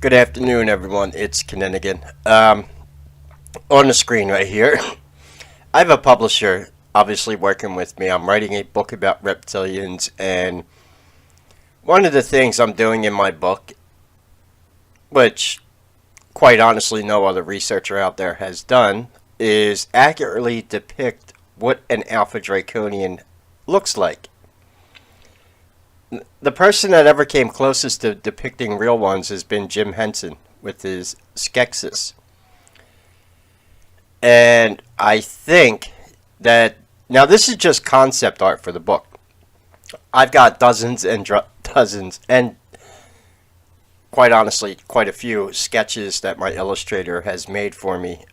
Good afternoon, everyone. It's Kinninigan. On the screen right here, I have a publisher obviously working with me. I'm writing a book about reptilians, and one of the things I'm doing in my book, which quite honestly no other researcher out there has done, is accurately depict what an Alpha-Draconian looks like. The person that ever came closest to depicting real ones has been Jim Henson with his Skeksis. And I think that, now this is just concept art for the book. I've got dozens and dozens, and quite honestly, quite a few sketches that my illustrator has made for me.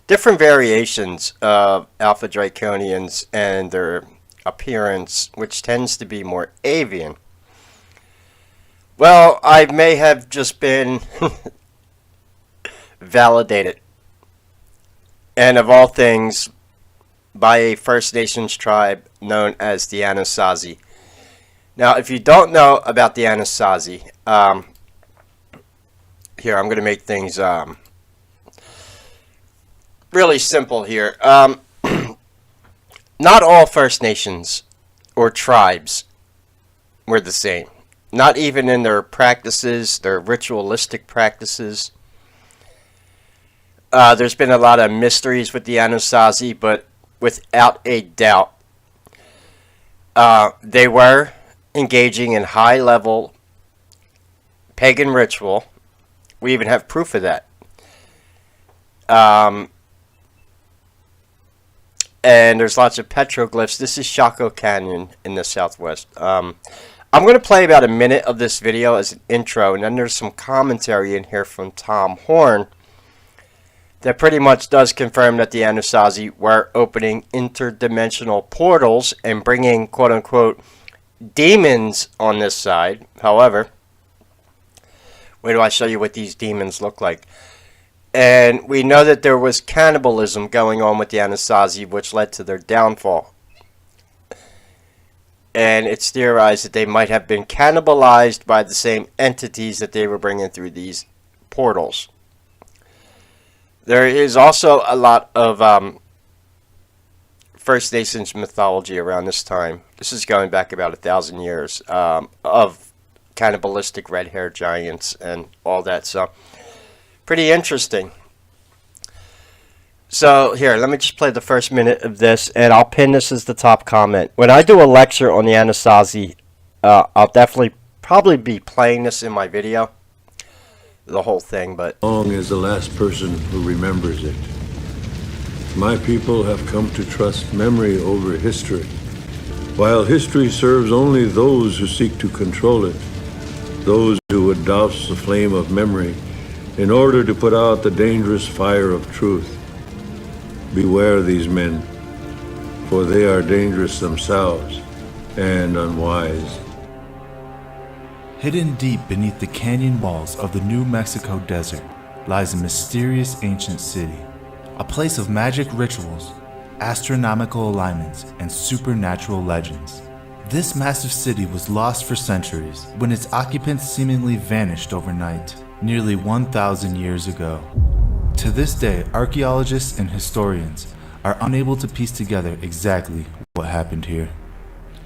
Different variations of Alpha-Draconians and their appearance, which tends to be more avian. Well, I may have just been validated, and of all things, by a First Nations tribe known as the Anasazi. Now, if you don't know about the Anasazi, here, I'm going to make things really simple here. Not all First Nations or tribes were the same. Not even in their practices, their ritualistic practices. There's been a lot of mysteries with the Anasazi, but without a doubt, they were engaging in high-level pagan ritual. We even have proof of that. And there's lots of petroglyphs. This is Chaco Canyon in the southwest. I'm going to play about a minute of this video as an intro, and then there's some commentary in here from Tom Horn that pretty much does confirm that the Anasazi were opening interdimensional portals and bringing quote-unquote demons on this side. However, wait till I show you what these demons look like. And we know that there was cannibalism going on with the Anasazi, which led to their downfall. And it's theorized that they might have been cannibalized by the same entities that they were bringing through these portals. There is also a lot of First Nations mythology around this time. This is going back about 1,000 years of cannibalistic red-haired giants and all that. So, pretty interesting. So, here, let me just play the first minute of this, and I'll pin this as the top comment. When I do a lecture on the Anasazi, I'll definitely probably be playing this in my video. The whole thing, but Long is the last person who remembers it. My people have come to trust memory over history. While history serves only those who seek to control it, those who would douse the flame of memory in order to put out the dangerous fire of truth. Beware these men, for they are dangerous themselves and unwise. Hidden deep beneath the canyon walls of the New Mexico desert lies a mysterious ancient city, a place of magic rituals, astronomical alignments, and supernatural legends. This massive city was lost for centuries when its occupants seemingly vanished overnight, nearly 1,000 years ago. To this day, archaeologists and historians are unable to piece together exactly what happened here.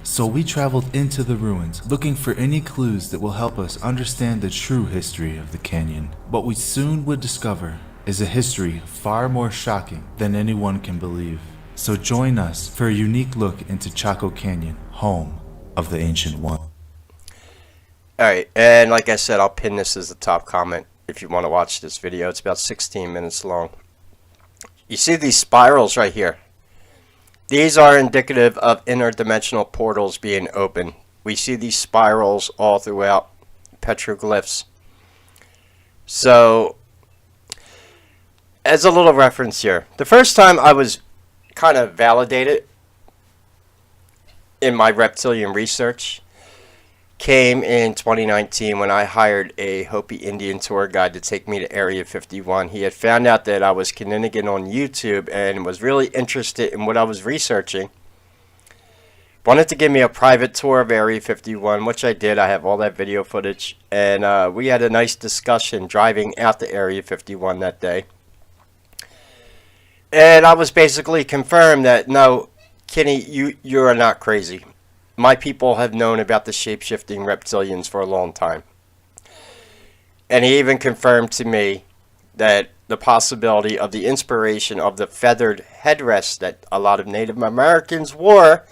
So we traveled into the ruins, looking for any clues that will help us understand the true history of the canyon. What we soon would discover is a history far more shocking than anyone can believe. So join us for a unique look into Chaco Canyon, home of the Ancient One. alright, and like I said, I'll pin this as the top comment if you want to watch this video. It's about 16 minutes long. You see these spirals right here? These are indicative of interdimensional portals being open. We see these spirals all throughout petroglyphs. So, as a little reference here, the first time I was kind of validated in my reptilian research came in 2019 when I hired a Hopi Indian tour guide to take me to Area 51. He had found out that I was Kinninigan on YouTube and was really interested in what I was researching. wanted to give me a private tour of Area 51, which I did. I have all that video footage, and we had a nice discussion driving out to Area 51 that day. And I was basically confirmed that, no, Kenny, you are not crazy. My people have known about the shape-shifting reptilians for a long time. And he even confirmed to me that the possibility of the inspiration of the feathered headdress that a lot of Native Americans wore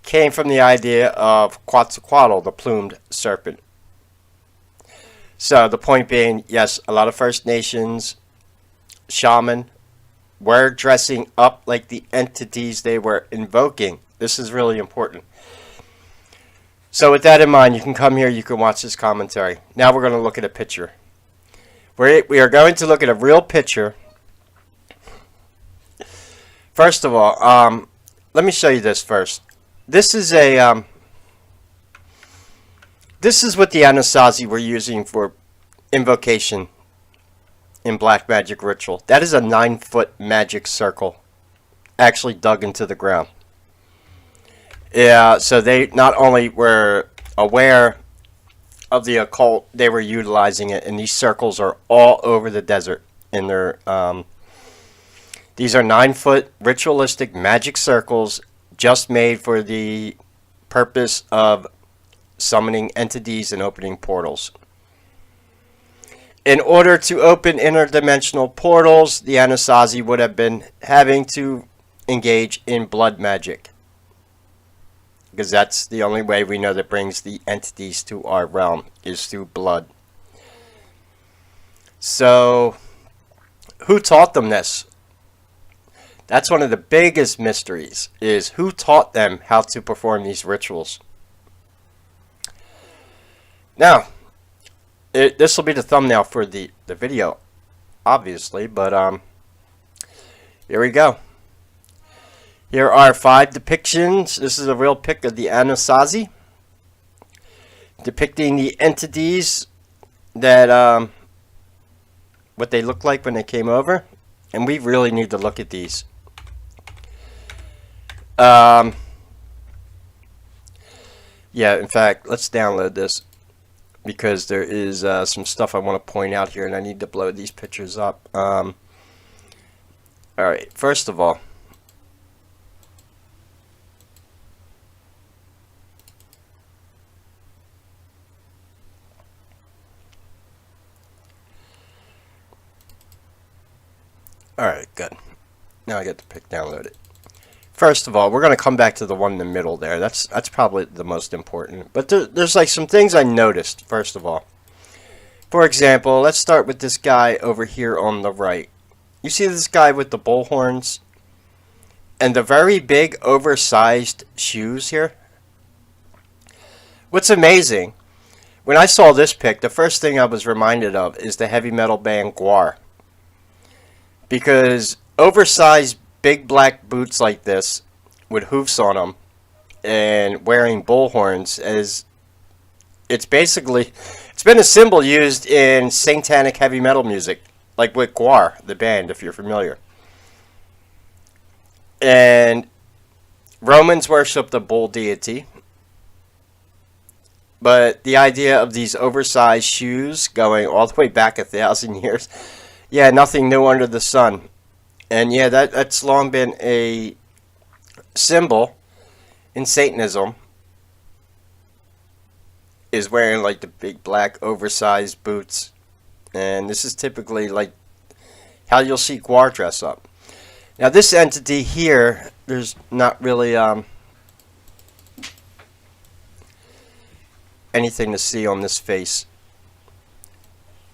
came from the idea of Quetzalcoatl, the plumed serpent. So the point being, yes, a lot of First Nations shaman were dressing up like the entities they were invoking. This is really important. So with that in mind, you can come here, you can watch this commentary. Now we're going to look at a picture. We are going to look at a real picture. First of all, let me show you this first. This is a this is what the Anasazi were using for invocation in black magic ritual. That is a 9-foot magic circle, actually dug into the ground. Yeah, so they not only were aware of the occult, they were utilizing it, and these circles are all over the desert. And they're these are 9-foot ritualistic magic circles, just made for the purpose of summoning entities and opening portals. In order to open interdimensional portals, the Anasazi would have been having to engage in blood magic, because that's the only way we know that brings the entities to our realm, is through blood. So, who taught them this? That's one of the biggest mysteries, is who taught them how to perform these rituals. Now, this will be the thumbnail for the video, obviously, but here we go. Here are 5 depictions. This is a real pic of the Anasazi, depicting the entities that, what they look like when they came over. And we really need to look at these. Yeah, in fact, let's download this, because there is some stuff I want to point out here, and I need to blow these pictures up. Alright, first of all, alright, good. Now I get the pic downloaded. First of all, we're going to come back to the one in the middle there. That's probably the most important. But there's like some things I noticed, first of all. For example, let's start with this guy over here on the right. You see this guy with the bull horns? And the very big, oversized shoes here? What's amazing, when I saw this pic, the first thing I was reminded of is the heavy metal band Gwar. Because oversized big black boots like this with hoofs on them and wearing bull horns, it's been a symbol used in satanic heavy metal music, like with Gwar, the band, if you're familiar. And Romans worshipped the bull deity, but the idea of these oversized shoes going all the way back 1,000 years, yeah, nothing new under the sun. And yeah, that's long been a symbol in Satanism, is wearing like the big black oversized boots. And this is typically like how you'll see Gwar dress up. Now this entity here, there's not really anything to see on this face.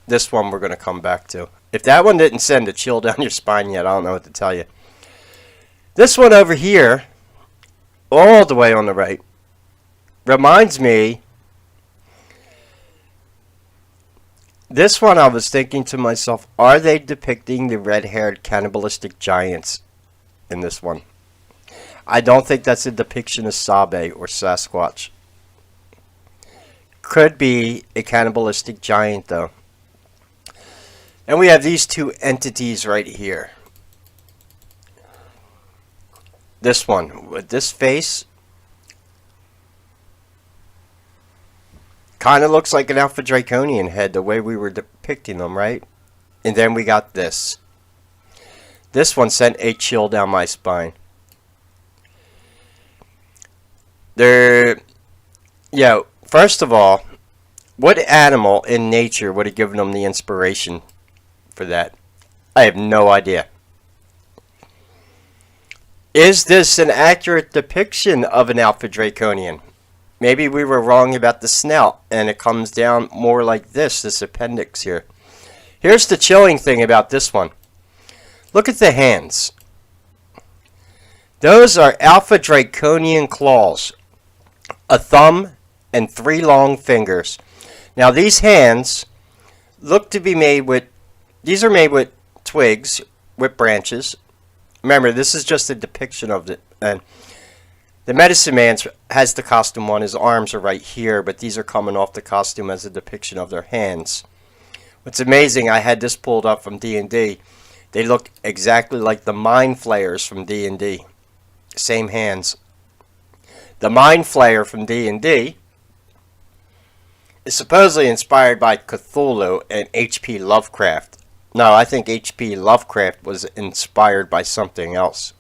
This one we're going to come back to. If that one didn't send a chill down your spine yet, I don't know what to tell you. This one over here, all the way on the right, reminds me. This one I was thinking to myself, are they depicting the red-haired cannibalistic giants in this one? I don't think that's a depiction of Sabe or Sasquatch. Could be a cannibalistic giant though. And we have these two entities right here. This one with this face Kind of looks like an Alpha-Draconian head the way we were depicting them, right? And then we got this. This one sent a chill down my spine. Yeah, first of all, what animal in nature would have given them the inspiration for that? I have no idea. Is this an accurate depiction of an Alpha-Draconian? Maybe we were wrong about the snout, and it comes down more like this appendix here. Here's the chilling thing about this one. Look at the hands. Those are Alpha-Draconian claws. A thumb and 3 long fingers. Now these hands look to be made with, these are made with twigs, with branches. Remember, this is just a depiction of it. And the medicine man has the costume on. His arms are right here, but these are coming off the costume as a depiction of their hands. What's amazing, I had this pulled up from D&D. They look exactly like the Mind Flayers from D&D. Same hands. The Mind Flayer from D&D is supposedly inspired by Cthulhu and H.P. Lovecraft. No, I think H.P. Lovecraft was inspired by something else.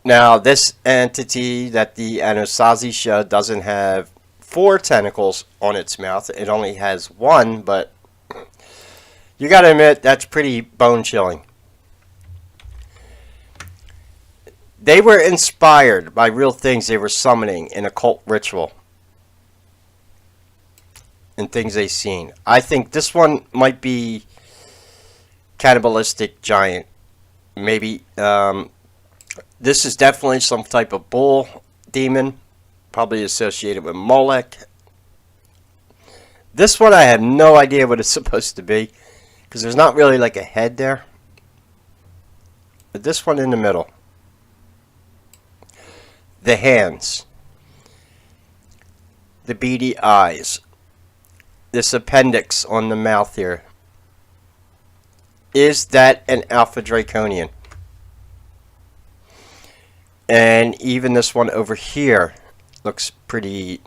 Now, this entity that the Anasazi show doesn't have 4 tentacles on its mouth. It only has 1, but you gotta admit, that's pretty bone-chilling. They were inspired by real things they were summoning in occult ritual. And things they've seen. I think this one might be cannibalistic giant. Maybe, this is definitely some type of bull demon. Probably associated with Molech. This one I have no idea what it's supposed to be. Because there's not really like a head there. But this one in the middle. The hands. The beady eyes. This appendix on the mouth here. Is that an Alpha-Draconian? And even this one over here looks pretty...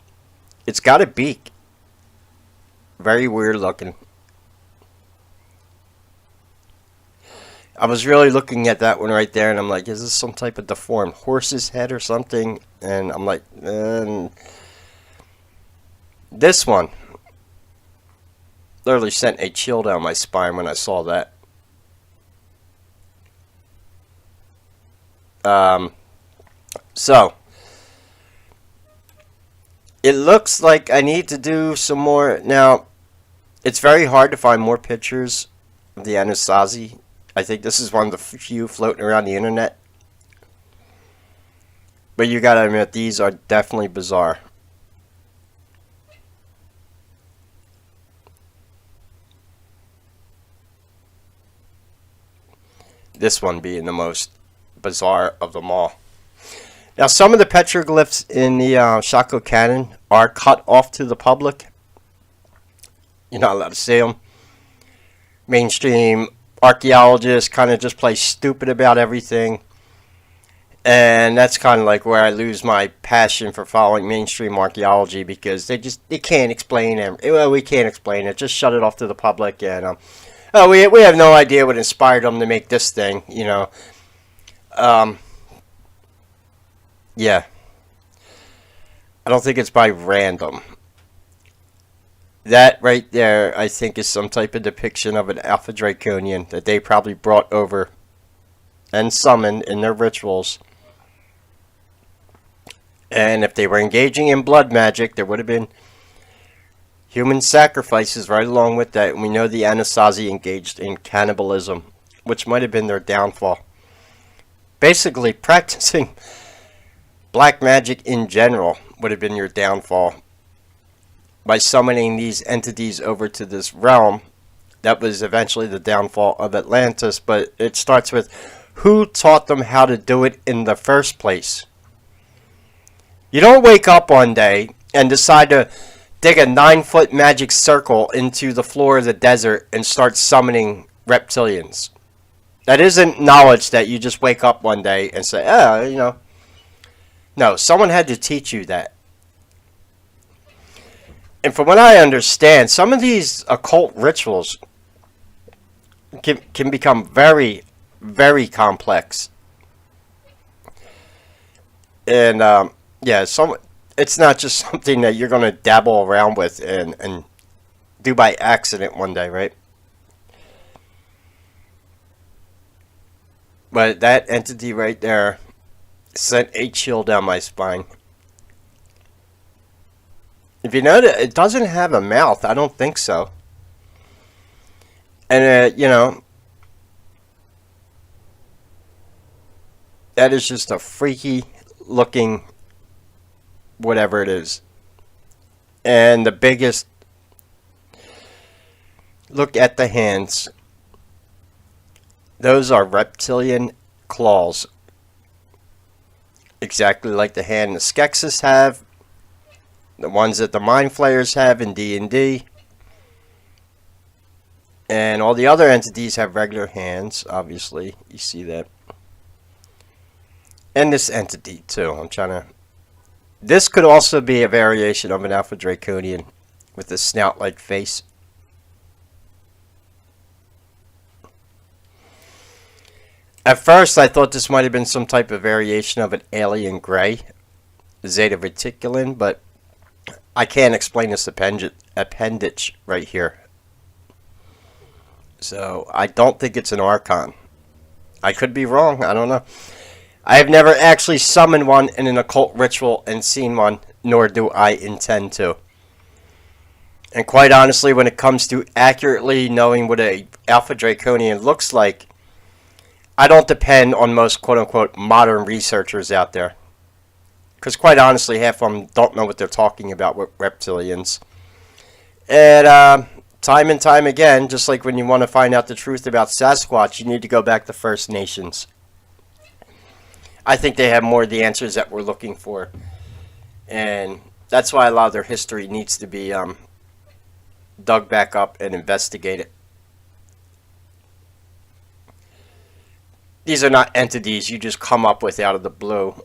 It's got a beak. Very weird looking. I was really looking at that one right there, and I'm like, is this some type of deformed horse's head or something? And I'm like, this one literally sent a chill down my spine when I saw that. So it looks like I need to do some more. Now, it's very hard to find more pictures of the Anasazi. I think this is one of the few floating around the internet. But you gotta admit, these are definitely bizarre. This one being the most bizarre of them all. Now, some of the petroglyphs in the Shako Canyon are cut off to the public. You're not allowed to see them. Mainstream archaeologists kind of just play stupid about everything. And that's kind of like where I lose my passion for following mainstream archaeology, because they can't explain it. Well, we can't explain it. Just shut it off to the public. And oh, we have no idea what inspired them to make this thing, you know. Yeah. I don't think it's by random. That right there, I think, is some type of depiction of an Alpha-Draconian that they probably brought over and summoned in their rituals. And if they were engaging in blood magic, there would have been human sacrifices right along with that. And we know the Anasazi engaged in cannibalism, which might have been their downfall. Basically, practicing black magic in general would have been your downfall. By summoning these entities over to this realm, that was eventually the downfall of Atlantis. But it starts with who taught them how to do it in the first place. You don't wake up one day and decide to dig a 9-foot magic circle into the floor of the desert and start summoning reptilians. That isn't knowledge that you just wake up one day and say, oh, you know. No, someone had to teach you that. And from what I understand, some of these occult rituals can become very, very complex. And yeah, it's not just something that you're going to dabble around with and do by accident one day, right? But that entity right there sent a chill down my spine. If you notice, it doesn't have a mouth. I don't think so. And, you know, that is just a freaky looking whatever it is. And the biggest, look at the hands. Those are reptilian claws. Exactly like the hand the Skeksis have. The ones that the Mind Flayers have in D&D. And all the other entities have regular hands, obviously. You see that. And this entity, too. I'm trying to... This could also be a variation of an Alpha-Draconian with a snout-like face. At first, I thought this might have been some type of variation of an alien gray, Zeta Reticulin, but I can't explain this appendage right here. So, I don't think it's an Archon. I could be wrong, I don't know. I have never actually summoned one in an occult ritual and seen one, nor do I intend to. And quite honestly, when it comes to accurately knowing what a Alpha-Draconian looks like, I don't depend on most quote-unquote modern researchers out there. Because quite honestly, half of them don't know what they're talking about with reptilians. And time and time again, just like when you want to find out the truth about Sasquatch, you need to go back to First Nations. I think they have more of the answers that we're looking for. And that's why a lot of their history needs to be dug back up and investigated. These are not entities you just come up with out of the blue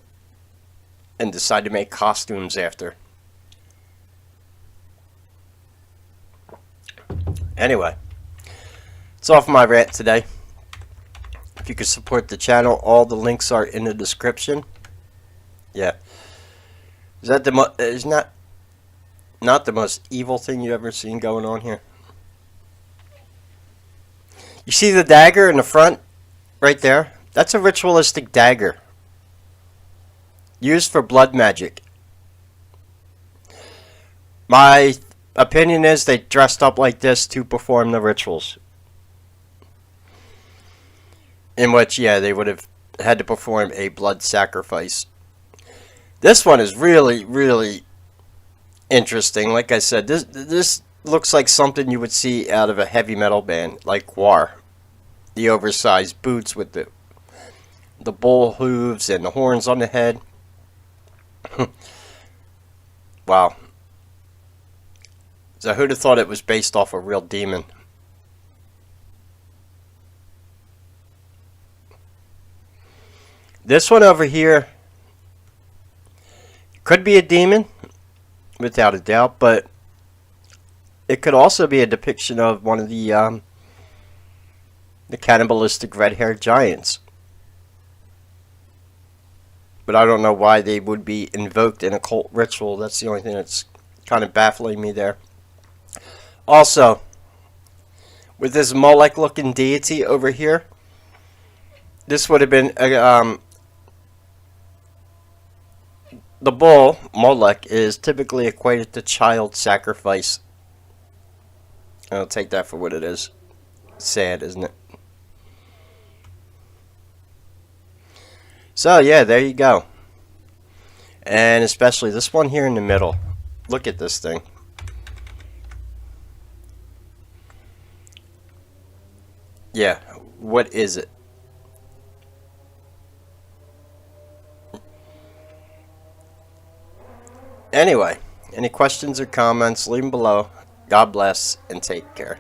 and decide to make costumes after. Anyway, that's all for my rant today. If you could support the channel, all the links are in the description. Yeah. Is that the not the most evil thing you've ever seen going on here? You see the dagger in the front? Right there? That's a ritualistic dagger. Used for blood magic. My opinion is they dressed up like this to perform the rituals. In which, yeah, they would have had to perform a blood sacrifice. This one is really, really interesting. Like I said, this looks like something you would see out of a heavy metal band, like War. The oversized boots with the bull hooves and the horns on the head. Wow. So who'd have thought it was based off a real demon? This one over here could be a demon, without a doubt, but it could also be a depiction of one of the cannibalistic red-haired giants. But I don't know why they would be invoked in a cult ritual. That's the only thing that's kind of baffling me there. Also, with this Molech-looking deity over here, this would have been the bull, Molech, is typically equated to child sacrifice. I'll take that for what it is. Sad, isn't it? So, yeah, there you go. And especially this one here in the middle. Look at this thing. Yeah, what is it? Anyway, any questions or comments, leave them below. God bless and take care.